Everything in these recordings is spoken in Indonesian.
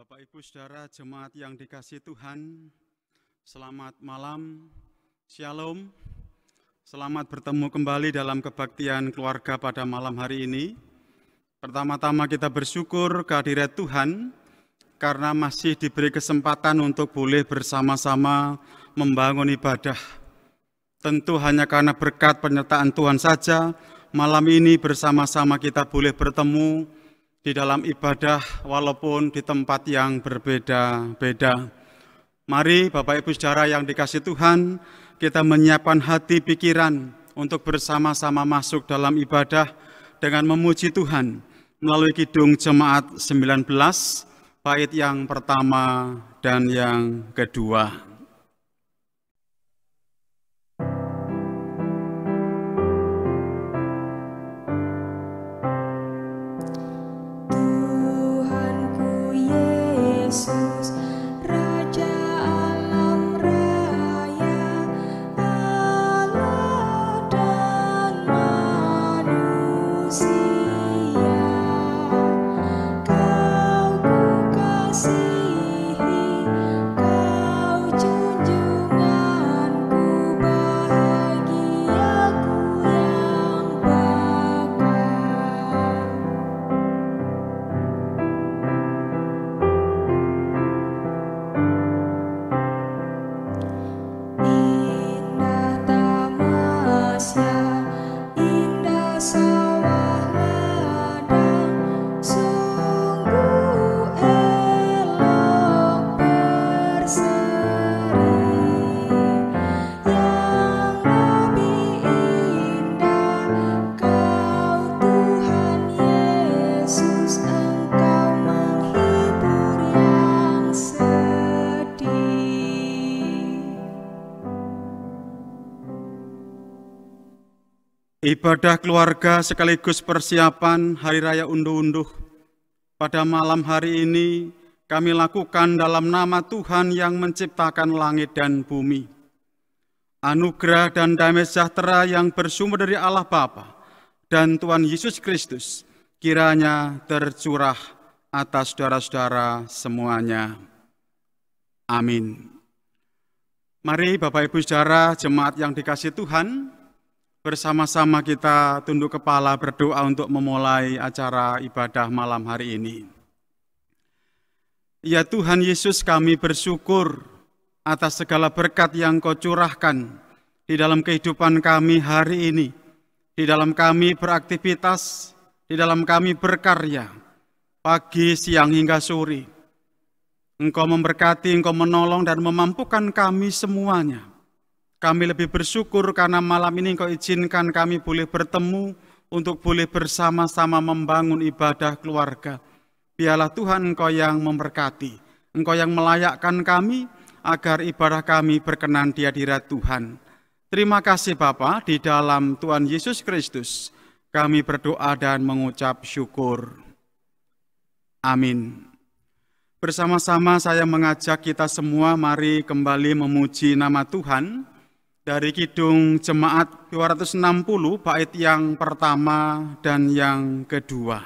Bapak Ibu Saudara jemaat yang dikasihi Tuhan, selamat malam, Shalom. Selamat bertemu kembali dalam kebaktian keluarga pada malam hari ini. Pertama-tama kita bersyukur kehadirat Tuhan karena masih diberi kesempatan untuk boleh bersama-sama membangun ibadah. Tentu hanya karena berkat penyertaan Tuhan saja, malam ini bersama-sama kita boleh bertemu di dalam ibadah walaupun di tempat yang berbeda-beda. Mari Bapak Ibu Saudara yang dikasihi Tuhan, kita menyiapkan hati pikiran untuk bersama-sama masuk dalam ibadah dengan memuji Tuhan melalui Kidung Jemaat 19, bait yang pertama dan yang kedua. Yesus, Raja alam raya, Allah dan manusia, Kau ku kasihi, Kau junjunganku, bahagiaku yang bakal. Indah tamasya, indah sawah ladang, sungguh elok berseri. Yang lebih indah, Kau Tuhan Yesus, Engkau menghibur yang sedih. Ibadah keluarga sekaligus persiapan Hari Raya Unduh-Unduh pada malam hari ini kami lakukan dalam nama Tuhan yang menciptakan langit dan bumi. Anugerah dan damai sejahtera yang bersumber dari Allah Bapa dan Tuhan Yesus Kristus kiranya tercurah atas saudara-saudara semuanya. Amin. Mari Bapak Ibu Saudara jemaat yang dikasihi Tuhan, bersama-sama kita tunduk kepala berdoa untuk memulai acara ibadah malam hari ini. Ya Tuhan Yesus, kami bersyukur atas segala berkat yang Kau curahkan di dalam kehidupan kami hari ini, di dalam kami beraktivitas, di dalam kami berkarya, pagi, siang, hingga sore. Engkau memberkati, Engkau menolong dan memampukan kami semuanya. Kami lebih bersyukur karena malam ini Engkau izinkan kami boleh bertemu untuk boleh bersama-sama membangun ibadah keluarga. Biarlah Tuhan Engkau yang memberkati, Engkau yang melayakkan kami agar ibadah kami berkenan di hadirat Tuhan. Terima kasih Bapa, di dalam Tuhan Yesus Kristus kami berdoa dan mengucap syukur. Amin. Bersama-sama saya mengajak kita semua mari kembali memuji nama Tuhan. Dari Kidung Jemaat 260 bait yang pertama dan yang kedua.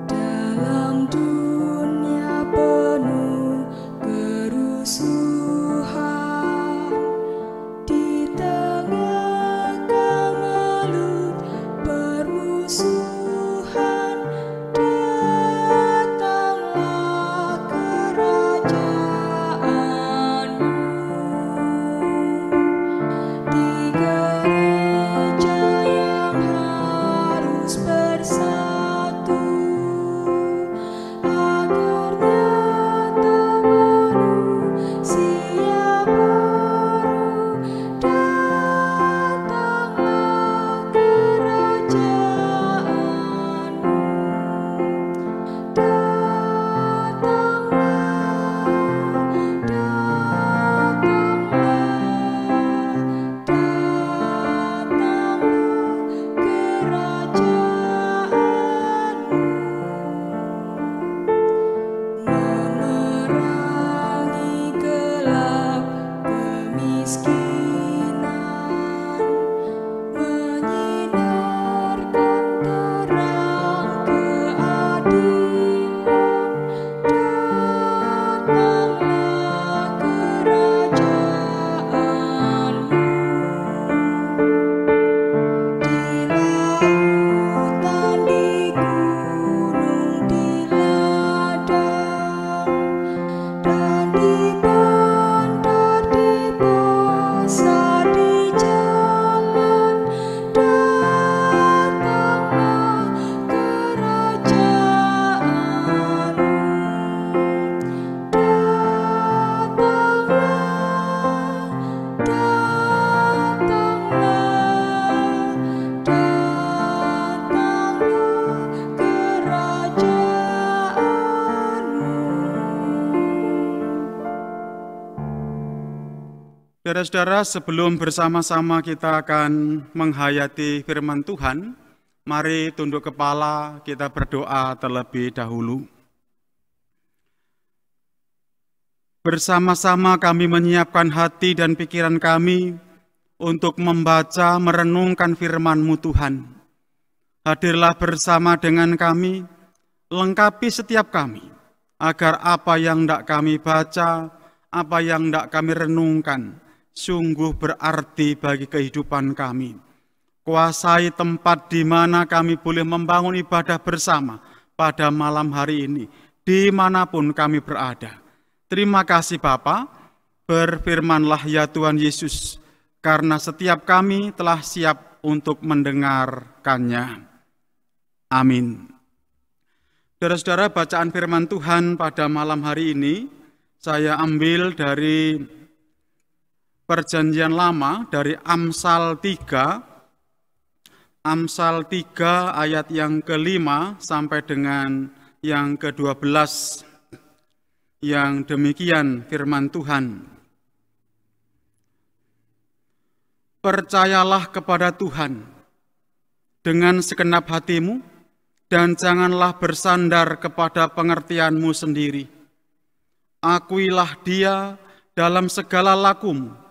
Dalam dunia penuh kerusuhan, di tengah kemelut permusuhan, datanglah Saudara-saudara, sebelum bersama-sama kita akan menghayati firman Tuhan, mari tunduk kepala, kita berdoa terlebih dahulu. Bersama-sama kami menyiapkan hati dan pikiran kami untuk membaca, merenungkan firman-Mu Tuhan. Hadirlah bersama dengan kami, lengkapi setiap kami, agar apa yang hendak kami baca, apa yang hendak kami renungkan, sungguh berarti bagi kehidupan kami. Kuasai tempat di mana kami boleh membangun ibadah bersama pada malam hari ini, dimanapun kami berada. Terima kasih Bapa, berfirmanlah ya Tuhan Yesus, karena setiap kami telah siap untuk mendengarkannya. Amin. Saudara-saudara, bacaan firman Tuhan pada malam hari ini saya ambil dari Perjanjian Lama, dari Amsal 3 ayat yang ke-5 sampai dengan yang ke-12, yang demikian firman Tuhan. Percayalah kepada Tuhan dengan segenap hatimu, dan janganlah bersandar kepada pengertianmu sendiri. Akuilah Dia dalam segala lakumu,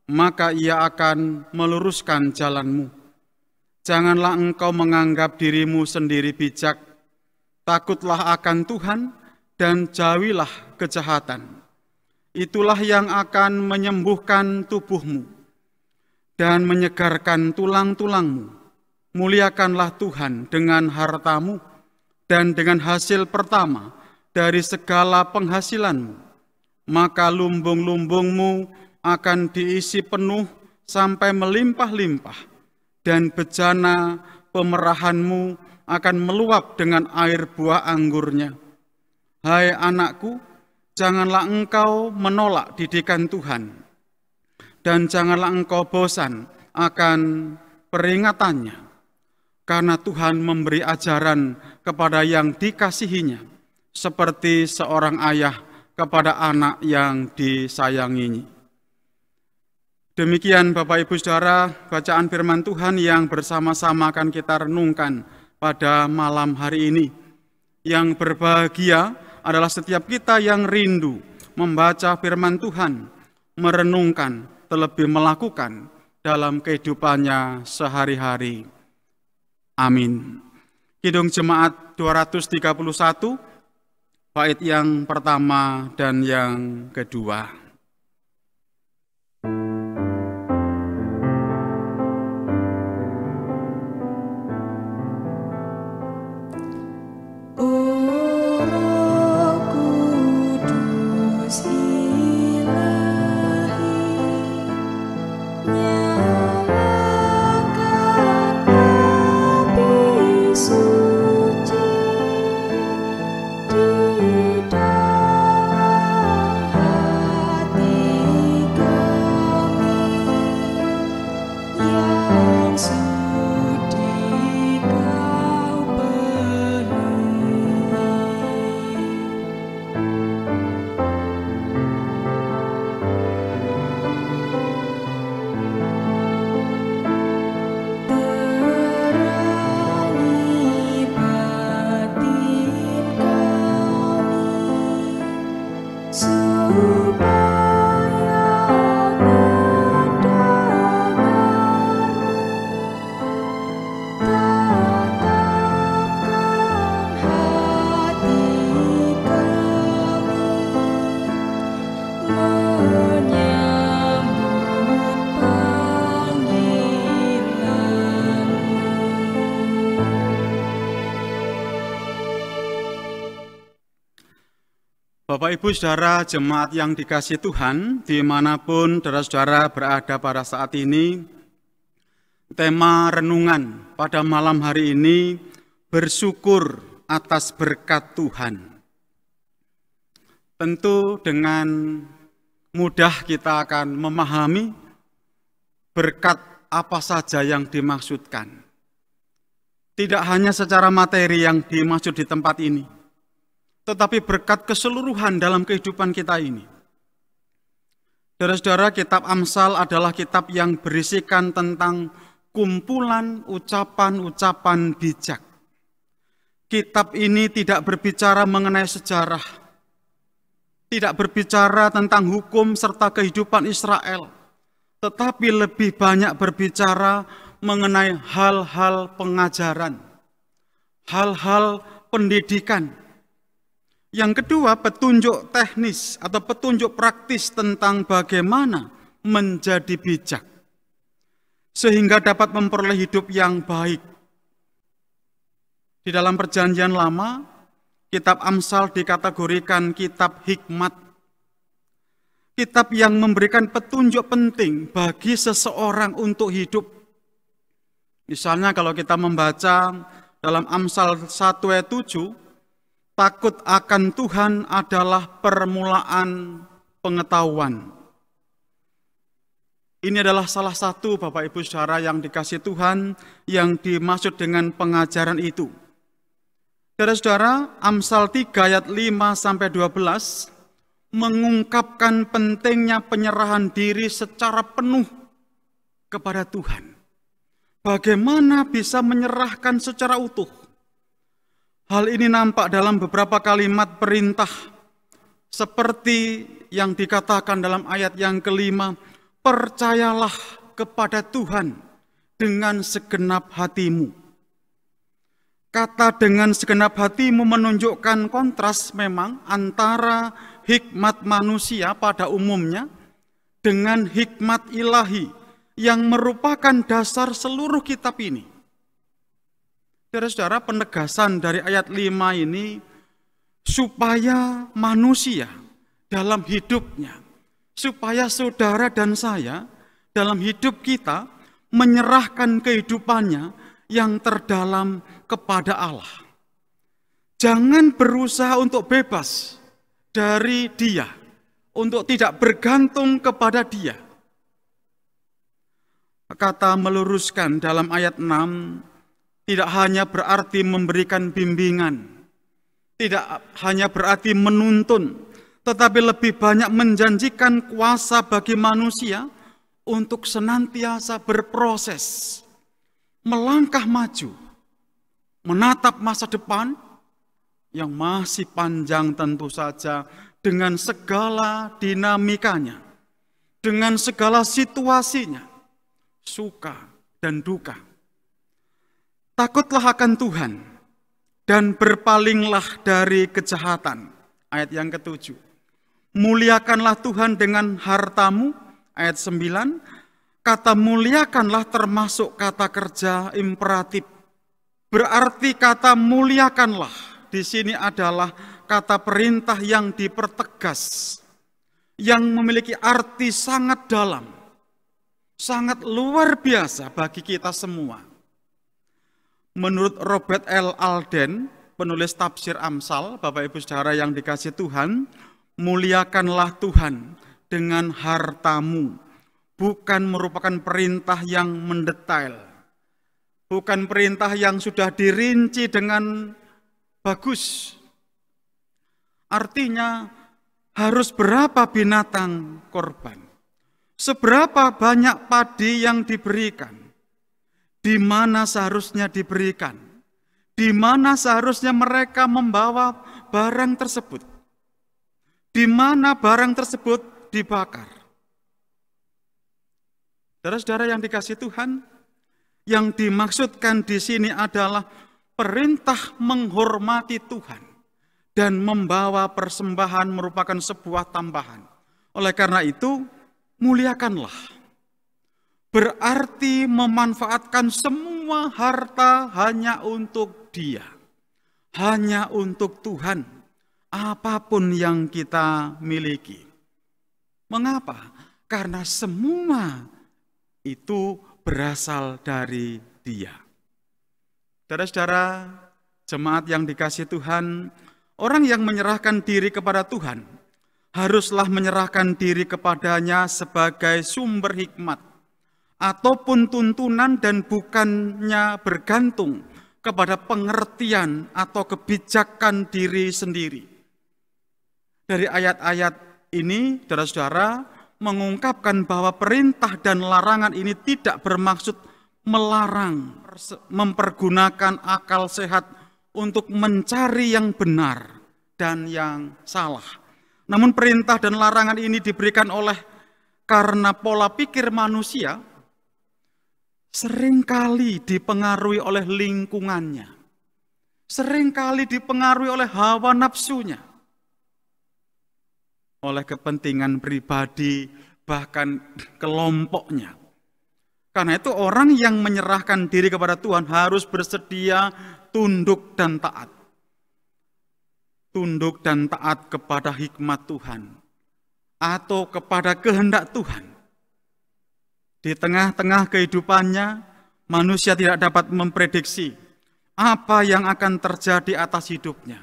maka Ia akan meluruskan jalanmu. Janganlah engkau menganggap dirimu sendiri bijak. Takutlah akan Tuhan dan jauhilah kejahatan. Itulah yang akan menyembuhkan tubuhmu dan menyegarkan tulang-tulangmu. Muliakanlah Tuhan dengan hartamu dan dengan hasil pertama dari segala penghasilanmu. Maka lumbung-lumbungmu akan diisi penuh sampai melimpah-limpah, dan bejana pemerahanmu akan meluap dengan air buah anggurnya. Hai anakku, janganlah engkau menolak didikan Tuhan, dan janganlah engkau bosan akan peringatannya, karena Tuhan memberi ajaran kepada yang dikasihinya, seperti seorang ayah kepada anak yang disayanginya. Demikian Bapak Ibu Saudara, bacaan firman Tuhan yang bersama-sama akan kita renungkan pada malam hari ini. Yang berbahagia adalah setiap kita yang rindu membaca firman Tuhan, merenungkan, terlebih melakukan dalam kehidupannya sehari-hari. Amin. Kidung Jemaat 231, bait yang pertama dan yang kedua. Bapak Ibu Saudara jemaat yang dikasihi Tuhan, dimanapun saudara-saudara berada pada saat ini, tema renungan pada malam hari ini, bersyukur atas berkat Tuhan. Tentu dengan mudah kita akan memahami berkat apa saja yang dimaksudkan. Tidak hanya secara materi yang dimaksud di tempat ini, tetapi berkat keseluruhan dalam kehidupan kita ini. Saudara-saudara, kitab Amsal adalah kitab yang berisikan tentang kumpulan ucapan-ucapan bijak. Kitab ini tidak berbicara mengenai sejarah, tidak berbicara tentang hukum serta kehidupan Israel, tetapi lebih banyak berbicara mengenai hal-hal pengajaran, hal-hal pendidikan. Yang kedua, petunjuk teknis atau petunjuk praktis tentang bagaimana menjadi bijak, sehingga dapat memperoleh hidup yang baik. Di dalam Perjanjian Lama, kitab Amsal dikategorikan kitab hikmat, kitab yang memberikan petunjuk penting bagi seseorang untuk hidup. Misalnya kalau kita membaca dalam Amsal 1 ayat 7, takut akan Tuhan adalah permulaan pengetahuan. Ini adalah salah satu Bapak Ibu Saudara yang dikasihi Tuhan yang dimaksud dengan pengajaran itu. Saudara-saudara, Amsal 3 ayat 5-12 mengungkapkan pentingnya penyerahan diri secara penuh kepada Tuhan. Bagaimana bisa menyerahkan secara utuh? Hal ini nampak dalam beberapa kalimat perintah, seperti yang dikatakan dalam ayat yang kelima, percayalah kepada Tuhan dengan segenap hatimu. Kata dengan segenap hatimu menunjukkan kontras memang antara hikmat manusia pada umumnya dengan hikmat ilahi yang merupakan dasar seluruh kitab ini. Saudara-saudara, penegasan dari ayat 5 ini supaya manusia dalam hidupnya, supaya saudara dan saya dalam hidup kita menyerahkan kehidupannya yang terdalam kepada Allah. Jangan berusaha untuk bebas dari Dia, untuk tidak bergantung kepada Dia. Kata meluruskan dalam ayat 6 tidak hanya berarti memberikan bimbingan, tidak hanya berarti menuntun, tetapi lebih banyak menjanjikan kuasa bagi manusia untuk senantiasa berproses, melangkah maju, menatap masa depan yang masih panjang tentu saja dengan segala dinamikanya, dengan segala situasinya, suka dan duka. Takutlah akan Tuhan dan berpalinglah dari kejahatan. Ayat yang ke-7. Muliakanlah Tuhan dengan hartamu. Ayat 9. Kata muliakanlah termasuk kata kerja imperatif. Berarti kata muliakanlah di sini adalah kata perintah yang dipertegas, yang memiliki arti sangat dalam, sangat luar biasa bagi kita semua. Menurut Robert L. Alden, penulis tafsir Amsal, Bapak Ibu Saudara yang dikasihi Tuhan, muliakanlah Tuhan dengan hartamu, bukan merupakan perintah yang mendetail, bukan perintah yang sudah dirinci dengan bagus. Artinya harus berapa binatang korban, seberapa banyak padi yang diberikan, di mana seharusnya diberikan, di mana seharusnya mereka membawa barang tersebut, di mana barang tersebut dibakar. Saudara-saudara yang dikasihi Tuhan, yang dimaksudkan di sini adalah perintah menghormati Tuhan dan membawa persembahan merupakan sebuah tambahan. Oleh karena itu, muliakanlah. Berarti memanfaatkan semua harta hanya untuk Dia, hanya untuk Tuhan, apapun yang kita miliki. Mengapa? Karena semua itu berasal dari Dia. Saudara-saudara, jemaat yang dikasihi Tuhan, orang yang menyerahkan diri kepada Tuhan haruslah menyerahkan diri kepadanya sebagai sumber hikmat ataupun tuntunan dan bukannya bergantung kepada pengertian atau kebijakan diri sendiri. Dari ayat-ayat ini, saudara-saudara, mengungkapkan bahwa perintah dan larangan ini tidak bermaksud melarang, mempergunakan akal sehat untuk mencari yang benar dan yang salah. Namun perintah dan larangan ini diberikan karena pola pikir manusia seringkali dipengaruhi oleh lingkungannya, seringkali dipengaruhi oleh hawa nafsunya, oleh kepentingan pribadi, bahkan kelompoknya. Karena itu orang yang menyerahkan diri kepada Tuhan harus bersedia tunduk dan taat. Tunduk dan taat kepada hikmat Tuhan atau kepada kehendak Tuhan. Di tengah-tengah kehidupannya, manusia tidak dapat memprediksi apa yang akan terjadi atas hidupnya.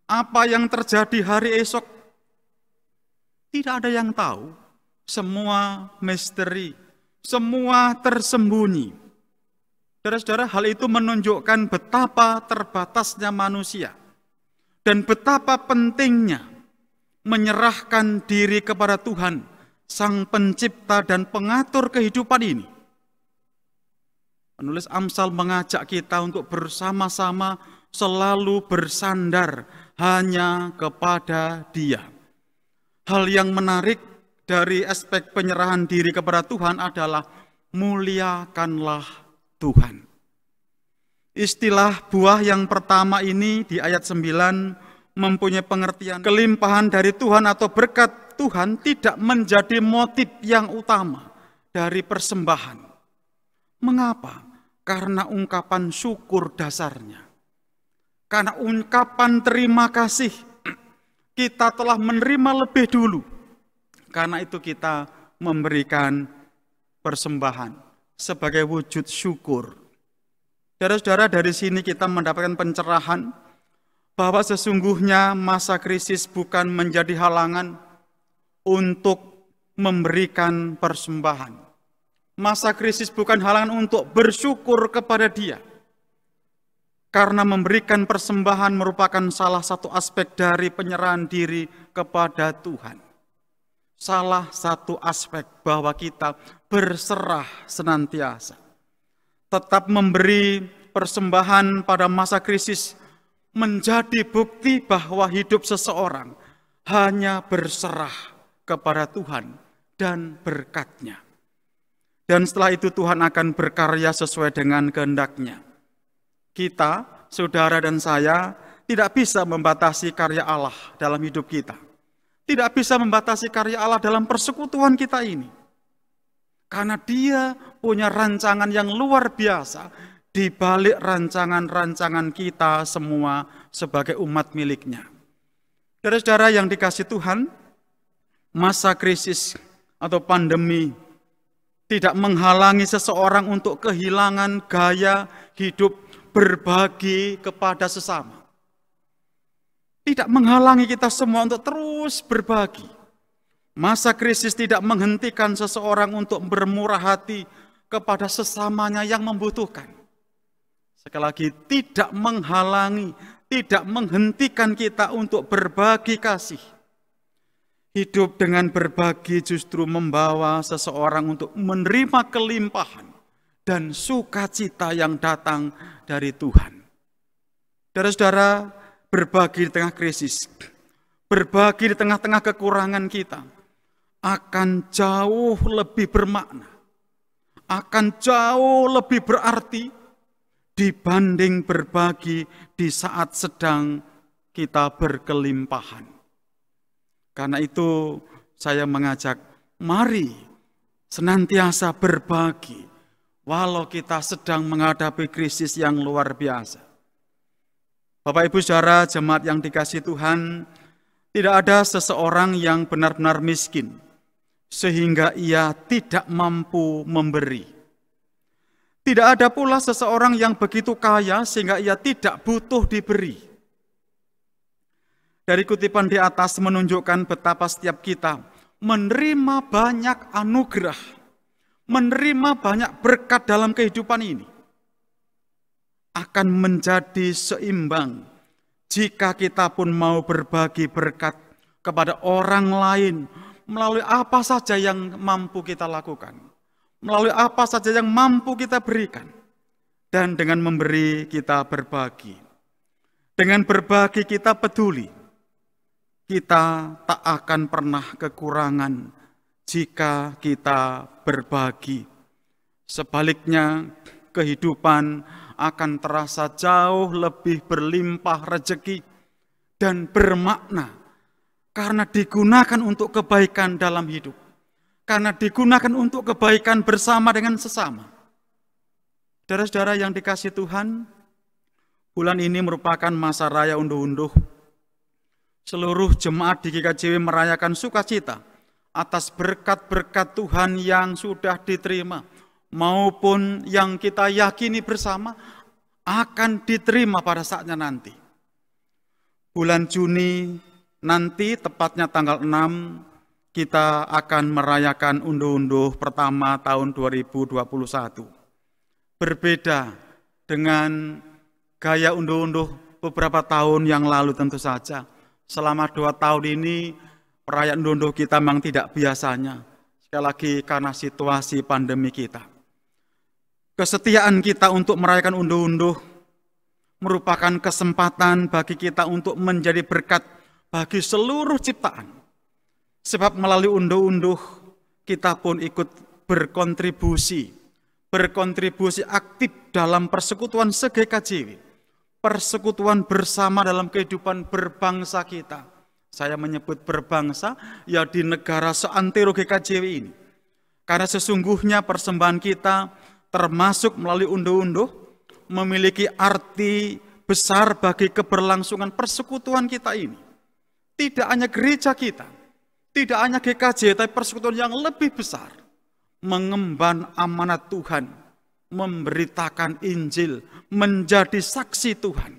Apa yang terjadi hari esok, tidak ada yang tahu. Semua misteri, semua tersembunyi. Saudara-saudara, hal itu menunjukkan betapa terbatasnya manusia dan betapa pentingnya menyerahkan diri kepada Tuhan, Sang Pencipta dan Pengatur kehidupan ini. Penulis Amsal mengajak kita untuk bersama-sama selalu bersandar hanya kepada Dia. Hal yang menarik dari aspek penyerahan diri kepada Tuhan adalah muliakanlah Tuhan. Istilah buah yang pertama ini di ayat 9 mempunyai pengertian kelimpahan dari Tuhan atau berkat Tuhan tidak menjadi motif yang utama dari persembahan. Mengapa? Karena ungkapan syukur dasarnya. Karena ungkapan terima kasih. Kita telah menerima lebih dulu. Karena itu kita memberikan persembahan sebagai wujud syukur. Saudara-saudara, dari sini kita mendapatkan pencerahan bahwa sesungguhnya masa krisis bukan menjadi halangan untuk memberikan persembahan. Masa krisis bukan halangan untuk bersyukur kepada Dia. Karena memberikan persembahan merupakan salah satu aspek dari penyerahan diri kepada Tuhan. Salah satu aspek bahwa kita berserah senantiasa. Tetap memberi persembahan pada masa krisis menjadi bukti bahwa hidup seseorang hanya berserah kepada Tuhan dan berkat-Nya. Dan setelah itu Tuhan akan berkarya sesuai dengan kehendak-Nya. Kita, saudara dan saya, tidak bisa membatasi karya Allah dalam hidup kita. Tidak bisa membatasi karya Allah dalam persekutuan kita ini. Karena Dia punya rancangan yang luar biasa di balik rancangan-rancangan kita semua sebagai umat milik-Nya. Saudara-saudara yang dikasihi Tuhan, masa krisis atau pandemi tidak menghalangi seseorang untuk kehilangan gaya hidup berbagi kepada sesama. Tidak menghalangi kita semua untuk terus berbagi. Masa krisis tidak menghentikan seseorang untuk bermurah hati kepada sesamanya yang membutuhkan. Sekali lagi, tidak menghalangi, tidak menghentikan kita untuk berbagi kasih. Hidup dengan berbagi justru membawa seseorang untuk menerima kelimpahan dan sukacita yang datang dari Tuhan. Saudara-saudara, berbagi di tengah krisis, berbagi di tengah-tengah kekurangan kita, akan jauh lebih bermakna, akan jauh lebih berarti dibanding berbagi di saat sedang kita berkelimpahan. Karena itu saya mengajak, mari senantiasa berbagi, walau kita sedang menghadapi krisis yang luar biasa. Bapak Ibu Saudara, jemaat yang dikasihi Tuhan, tidak ada seseorang yang benar-benar miskin, sehingga ia tidak mampu memberi. Tidak ada pula seseorang yang begitu kaya, sehingga ia tidak butuh diberi. Dari kutipan di atas menunjukkan betapa setiap kita menerima banyak anugerah, menerima banyak berkat dalam kehidupan ini. Akan menjadi seimbang jika kita pun mau berbagi berkat kepada orang lain melalui apa saja yang mampu kita lakukan, melalui apa saja yang mampu kita berikan. Dan dengan memberi kita berbagi. Dengan berbagi kita peduli. Kita tak akan pernah kekurangan jika kita berbagi. Sebaliknya, kehidupan akan terasa jauh lebih berlimpah rezeki dan bermakna karena digunakan untuk kebaikan dalam hidup, karena digunakan untuk kebaikan bersama dengan sesama. Saudara-saudara yang dikasihi Tuhan, bulan ini merupakan masa raya unduh-unduh. Seluruh jemaat di GKJW merayakan sukacita atas berkat-berkat Tuhan yang sudah diterima, maupun yang kita yakini bersama akan diterima pada saatnya nanti. Bulan Juni nanti, tepatnya tanggal 6, kita akan merayakan unduh-unduh pertama tahun 2021. Berbeda dengan gaya unduh-unduh beberapa tahun yang lalu tentu saja. Selama 2 tahun ini, perayaan unduh-unduh kita memang tidak biasanya. Sekali lagi karena situasi pandemi kita. Kesetiaan kita untuk merayakan unduh-unduh merupakan kesempatan bagi kita untuk menjadi berkat bagi seluruh ciptaan. Sebab melalui unduh-unduh kita pun ikut berkontribusi aktif dalam persekutuan se-GKJW, persekutuan bersama dalam kehidupan berbangsa kita. Saya menyebut berbangsa, ya di negara seantero GKJW ini. Karena sesungguhnya persembahan kita, termasuk melalui unduh-unduh, memiliki arti besar bagi keberlangsungan persekutuan kita ini. Tidak hanya gereja kita, tidak hanya GKJ, tapi persekutuan yang lebih besar. Mengemban amanat Tuhan, memberitakan Injil, menjadi saksi Tuhan.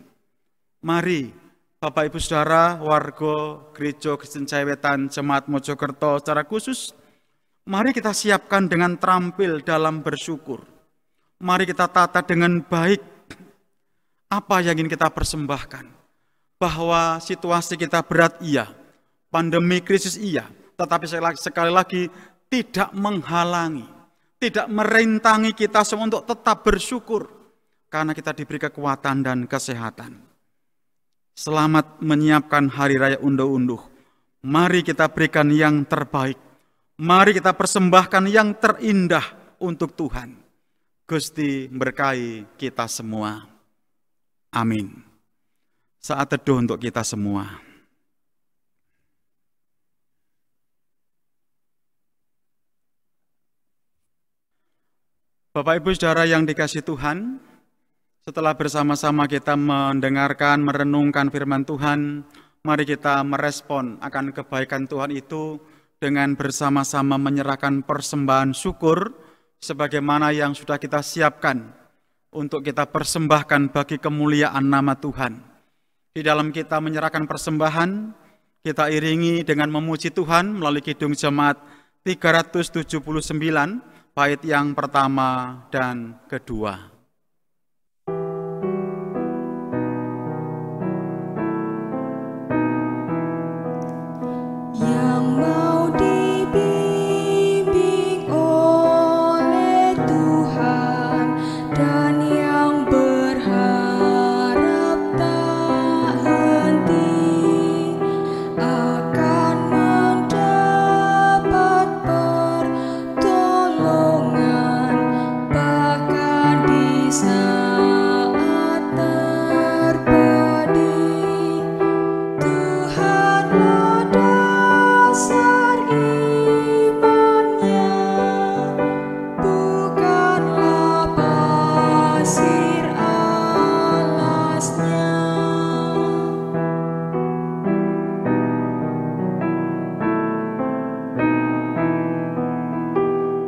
Mari Bapak Ibu Saudara, warga Gereja Kristen Jawetan Jemaat Mojokerto secara khusus, mari kita siapkan dengan terampil dalam bersyukur. Mari kita tata dengan baik apa yang ingin kita persembahkan. Bahwa situasi kita berat iya, pandemi krisis iya, tetapi sekali lagi tidak menghalangi, tidak merintangi kita semua untuk tetap bersyukur karena kita diberi kekuatan dan kesehatan. Selamat menyiapkan hari raya unduh-unduh. Mari kita berikan yang terbaik. Mari kita persembahkan yang terindah untuk Tuhan. Gusti berkahi kita semua. Amin. Saat teduh untuk kita semua. Bapak Ibu Saudara yang dikasihi Tuhan, setelah bersama-sama kita mendengarkan, merenungkan firman Tuhan, mari kita merespon akan kebaikan Tuhan itu dengan bersama-sama menyerahkan persembahan syukur sebagaimana yang sudah kita siapkan untuk kita persembahkan bagi kemuliaan nama Tuhan. Di dalam kita menyerahkan persembahan, kita iringi dengan memuji Tuhan melalui Kidung Jemaat 379, bait yang pertama dan kedua. Yang mau dibimbing oleh Tuhan dan yang berharap tak henti akan mendapat pertolongan bahkan di saat terpedih. Tuhanlah dasar imannya, bukanlah pasir alasnya.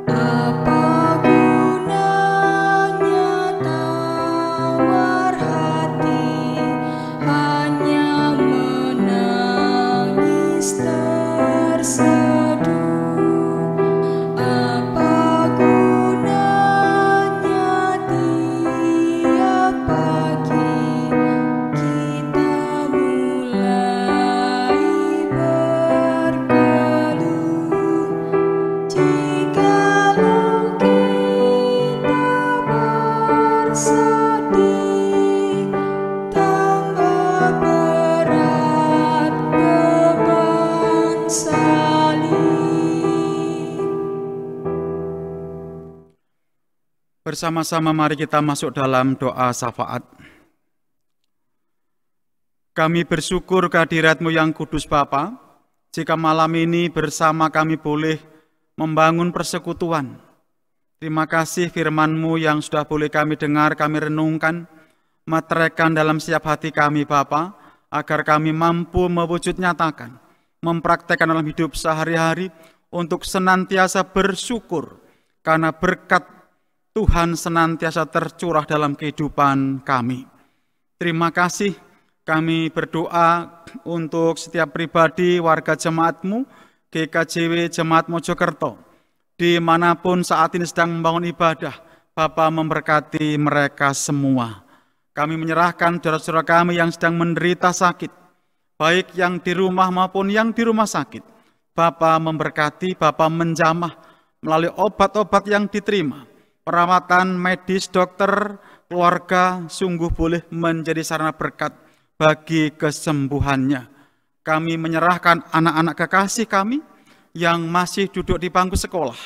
Apa gunanya tawar hati, hanya menangis terseduh. Apa gunanya sedih, tambah berat beban salib. Bersama-sama mari kita masuk dalam doa syafaat. Kami bersyukur kehadirat-Mu yang kudus Bapa, jika malam ini bersama kami boleh membangun persekutuan. Terima kasih firman-Mu yang sudah boleh kami dengar, kami renungkan, meteraikan dalam setiap hati kami Bapa, agar kami mampu mewujud nyatakan, mempraktekkan dalam hidup sehari-hari untuk senantiasa bersyukur, karena berkat Tuhan senantiasa tercurah dalam kehidupan kami. Terima kasih. Kami berdoa untuk setiap pribadi warga jemaat-Mu, GKJW Jemaat Mojokerto, dimanapun saat ini sedang membangun ibadah, Bapa memberkati mereka semua. Kami menyerahkan saudara-saudara kami yang sedang menderita sakit, baik yang di rumah maupun yang di rumah sakit. Bapa memberkati, Bapa menjamah melalui obat-obat yang diterima. Perawatan medis, dokter, keluarga sungguh boleh menjadi sarana berkat bagi kesembuhannya. Kami menyerahkan anak-anak kekasih kami yang masih duduk di bangku sekolah,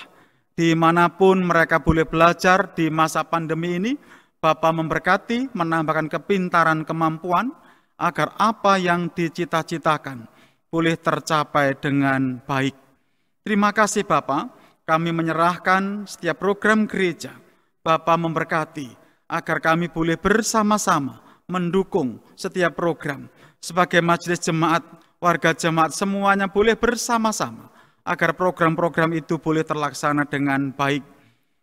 dimanapun mereka boleh belajar di masa pandemi ini. Bapa memberkati, menambahkan kepintaran, kemampuan, agar apa yang dicita-citakan boleh tercapai dengan baik. Terima kasih Bapa, kami menyerahkan setiap program gereja. Bapa memberkati, agar kami boleh bersama-sama mendukung setiap program. Sebagai majelis jemaat, warga jemaat semuanya boleh bersama-sama agar program-program itu boleh terlaksana dengan baik.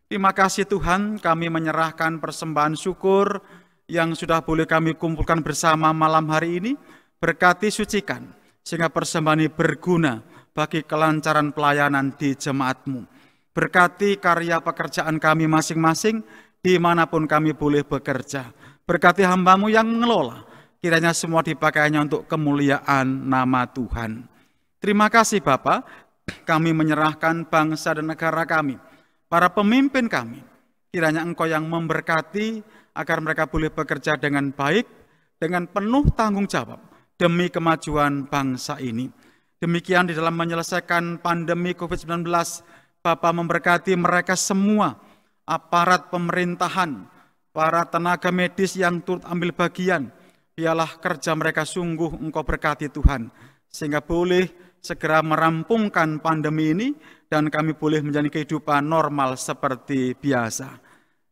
Terima kasih Tuhan, kami menyerahkan persembahan syukur yang sudah boleh kami kumpulkan bersama malam hari ini. Berkati, sucikan, sehingga persembahan ini berguna bagi kelancaran pelayanan di jemaat-Mu. Berkati karya pekerjaan kami masing-masing dimanapun kami boleh bekerja. Berkati hamba-Mu yang mengelola, kiranya semua dipakainya untuk kemuliaan nama Tuhan. Terima kasih Bapa, kami menyerahkan bangsa dan negara kami, para pemimpin kami, kiranya Engkau yang memberkati agar mereka boleh bekerja dengan baik, dengan penuh tanggung jawab demi kemajuan bangsa ini. Demikian di dalam menyelesaikan pandemi COVID-19, Bapa memberkati mereka semua, aparat pemerintahan, para tenaga medis yang turut ambil bagian. Biarlah kerja mereka sungguh Engkau berkati Tuhan, sehingga boleh segera merampungkan pandemi ini dan kami boleh menjalani kehidupan normal seperti biasa.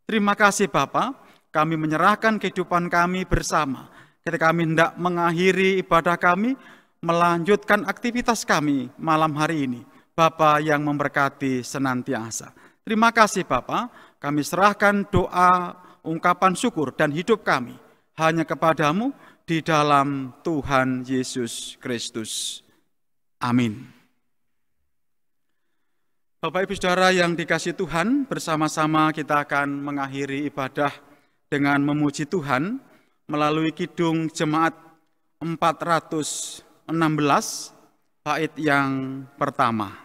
Terima kasih Bapa, kami menyerahkan kehidupan kami bersama. Ketika kami hendak mengakhiri ibadah kami, melanjutkan aktivitas kami malam hari ini, Bapa yang memberkati senantiasa. Terima kasih Bapa, kami serahkan doa, ungkapan syukur dan hidup kami hanya kepadamu di dalam Tuhan Yesus Kristus. Amin. Bapak Ibu Saudara yang dikasihi Tuhan, bersama-sama kita akan mengakhiri ibadah dengan memuji Tuhan melalui kidung jemaat 416 bait yang pertama.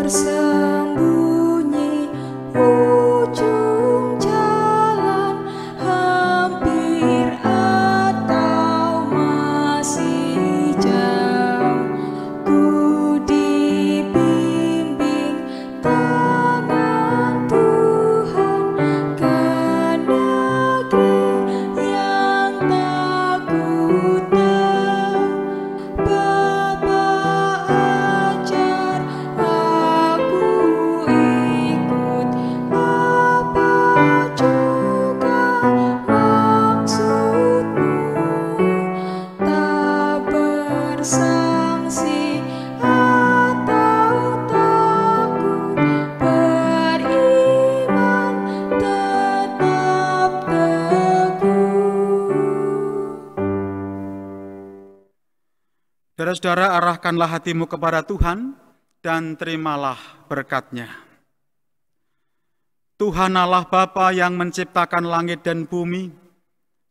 Tersembunyi ujung jalan, hampir atau masih jauh, ku dibimbing tangan Tuhan ke negeri yang tak ku tahu. Bapa ajar aku ikut, apa juga maksudmu, tak bersangsi atau takut, beriman tetap teguh. Saudara-saudara, arahkanlah hatimu kepada Tuhan dan terimalah berkat-Nya. Tuhan Allah Bapa yang menciptakan langit dan bumi,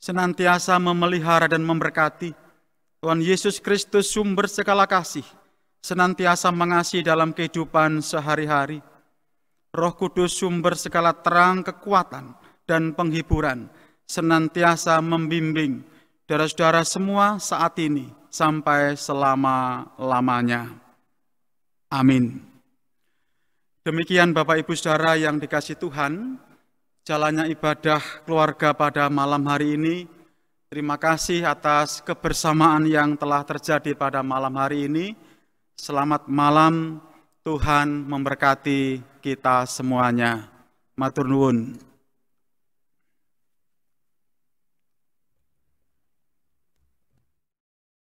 senantiasa memelihara dan memberkati. Tuhan Yesus Kristus, sumber segala kasih, senantiasa mengasihi dalam kehidupan sehari-hari. Roh Kudus, sumber segala terang, kekuatan, dan penghiburan, senantiasa membimbing saudara-saudara semua saat ini sampai selama-lamanya. Amin. Demikian Bapak Ibu Saudara yang dikasihi Tuhan, jalannya ibadah keluarga pada malam hari ini. Terima kasih atas kebersamaan yang telah terjadi pada malam hari ini. Selamat malam, Tuhan memberkati kita semuanya. Matur nuwun.